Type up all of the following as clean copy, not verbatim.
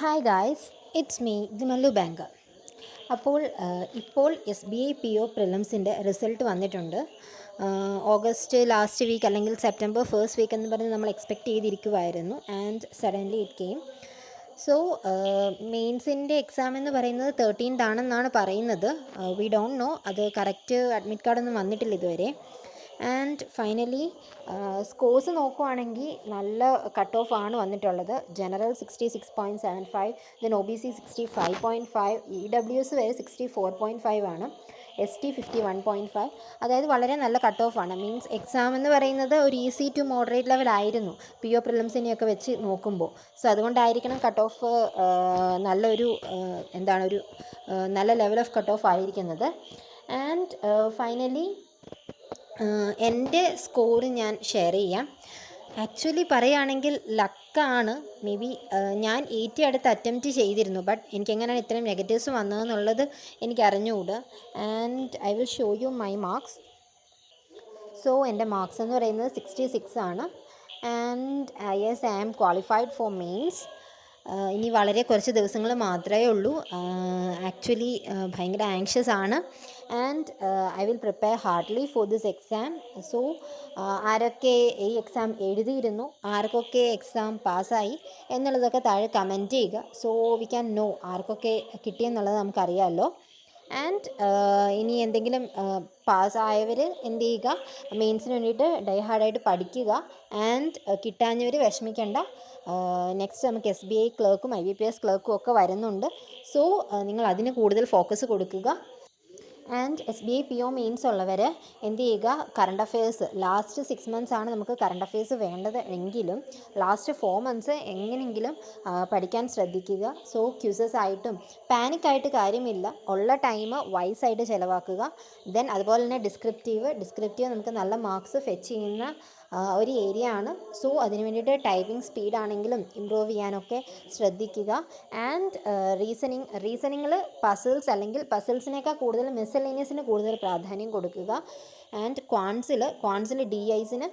Hi guys, it's me ദിമല്ലു banker. ഇപ്പോൾ S B I P O പ്രിലിംസിൻ്റെ result വന്നിട്ടുണ്ട്. August last week അല്ലെങ്കിൽ September first week എന്ന് പറഞ്ഞ് നമ്മൾ expect ചെയ്തിരിക്കുമായിരുന്നു. And suddenly it came. So മെയിൻസിൻ്റെ exam എന്ന് പറയുന്നത് 13th ആണെന്നാണ് പറയുന്നത്. വി ഡോണ്ട് നോ, അത് കറക്റ്റ് അഡ്മിറ്റ് കാർഡൊന്നും വന്നിട്ടില്ല ഇതുവരെ. ആൻഡ് ഫൈനലി സ്കോഴ്സ് നോക്കുവാണെങ്കിൽ നല്ല കട്ട് ഓഫ് ആണ് വന്നിട്ടുള്ളത്. General 66.75, then O B C 65.5, E W S വരെ 64.5 ആണ്, എസ് ടി 51.5. അതായത് വളരെ നല്ല കട്ട് ഓഫ് ആണ്. മീൻസ് എക്സാം എന്ന് പറയുന്നത് ഒരു ഈസി ടു മോഡറേറ്റ് ലെവലായിരുന്നു പി ഒ പ്രിലിംസിനെയൊക്കെ വെച്ച് നോക്കുമ്പോൾ. സോ അതുകൊണ്ടായിരിക്കണം കട്ട് ഓഫ് നല്ലൊരു ഒരു നല്ല ലെവൽ ഓഫ് കട്ട് ഓഫ് ആയിരിക്കുന്നത്. ആൻഡ് ഫൈനലി എൻ്റെ സ്കോർ ഞാൻ ഷെയർ ചെയ്യാം. ആക്ച്വലി പറയുകയാണെങ്കിൽ ലക്കാണ്. മേ ബി ഞാൻ 80 അടുത്ത് അറ്റംപ്റ്റ് ചെയ്തിരുന്നു, ബട്ട് എനിക്കെങ്ങനെയാണ് ഇത്രയും നെഗറ്റീവ്സ് വന്നതെന്നുള്ളത് എനിക്ക് അറിഞ്ഞുകൂടാ. And I will show you my marks. So എൻ്റെ മാർക്സ് എന്ന് പറയുന്നത് 66 ആണ്. And yes, I am qualified for mains. ഇനി വളരെ കുറച്ച് ദിവസങ്ങൾ മാത്രമേ ഉള്ളൂ. ആക്ച്വലി ഭയങ്കര ആങ്ഷ്യസ് ആണ്. And I will prepare hardly for this exam. So ആരൊക്കെ ഈ എക്സാം എഴുതിയിരുന്നു, ആർക്കൊക്കെ എക്സാം പാസ്സായി എന്നുള്ളതൊക്കെ താഴെ കമൻറ്റ് ചെയ്യുക. സോ വി ക്യാൻ നോ ആർക്കൊക്കെ കിട്ടിയെന്നുള്ളത് നമുക്കറിയാമല്ലോ. ആൻഡ് ഇനി എന്തെങ്കിലും പാസ്സായവർ എന്ത് ചെയ്യുക, മെയിൻസിന് വേണ്ടിയിട്ട് ഡൈ ഹാർഡായിട്ട് പഠിക്കുക. ആൻഡ് കിട്ടാഞ്ഞവർ വിഷമിക്കേണ്ട. നെക്സ്റ്റ് നമുക്ക് എസ് ബി ഐ ക്ലർക്കും ഐ ബി പി എസ് ക്ലർക്കും ഒക്കെ വരുന്നുണ്ട്. സോ നിങ്ങൾ അതിന് കൂടുതൽ ഫോക്കസ് കൊടുക്കുക. And S B I P O mains ഉള്ളവർ എന്ത് ചെയ്യുക, കറണ്ട് അഫെയർസ് ലാസ്റ്റ് 6 months ആണ് നമുക്ക് കറണ്ട് അഫെയർസ് വേണ്ടത് എങ്കിലും ലാസ്റ്റ് 4 months എങ്ങനെയെങ്കിലും പഠിക്കാൻ ശ്രദ്ധിക്കുക. സോ ക്യൂസസ് ആയിട്ടും പാനിക്കായിട്ട് കാര്യമില്ല, ഉള്ള ടൈം വൈസായിട്ട് ചിലവാക്കുക. ദെൻ അതുപോലെ തന്നെ ഡിസ്ക്രിപ്റ്റീവ് നമുക്ക് നല്ല മാർക്സ് ഫെച്ച് ചെയ്യുന്ന ഒരു ഏരിയ ആണ്. സോ അതിന് വേണ്ടിയിട്ട് ടൈപ്പിംഗ് സ്പീഡാണെങ്കിലും ഇമ്പ്രൂവ് ചെയ്യാനൊക്കെ ശ്രദ്ധിക്കുക. ആൻഡ് റീസണിങ്ങിൽ പസിൽസ് അല്ലെങ്കിൽ പസിൽസിനേക്കാൾ കൂടുതൽ മിസലേനിയസിന് കൂടുതൽ പ്രാധാന്യം കൊടുക്കുക. ആൻഡ് ക്വാൺസിൽ ഡി ഐസിന്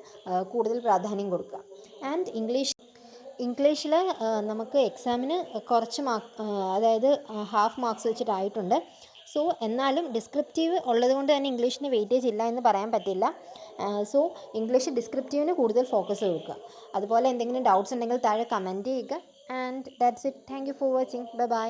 കൂടുതൽ പ്രാധാന്യം കൊടുക്കുക. ആൻഡ് ഇംഗ്ലീഷിൽ നമുക്ക് എക്സാമിന് കുറച്ച് അതായത് ഹാഫ് മാർക്സ് വെച്ചിട്ടായിട്ടുണ്ട്. സോ എന്നാലും ഡിസ്ക്രിപ്റ്റീവ് ഉള്ളത് കൊണ്ട് തന്നെ ഇംഗ്ലീഷിന് വെയിറ്റേജ് ഇല്ല എന്ന് പറയാൻ പറ്റില്ല. സോ ഇംഗ്ലീഷ് ഡിസ്ക്രിപ്റ്റീവിന് കൂടുതൽ ഫോക്കസ് കൊടുക്കുക. അതുപോലെ എന്തെങ്കിലും ഡൗട്ട്സ് ഉണ്ടെങ്കിൽ താഴെ കമൻറ്റ് ചെയ്യുക. And that's it. Thank you for watching. Bye bye.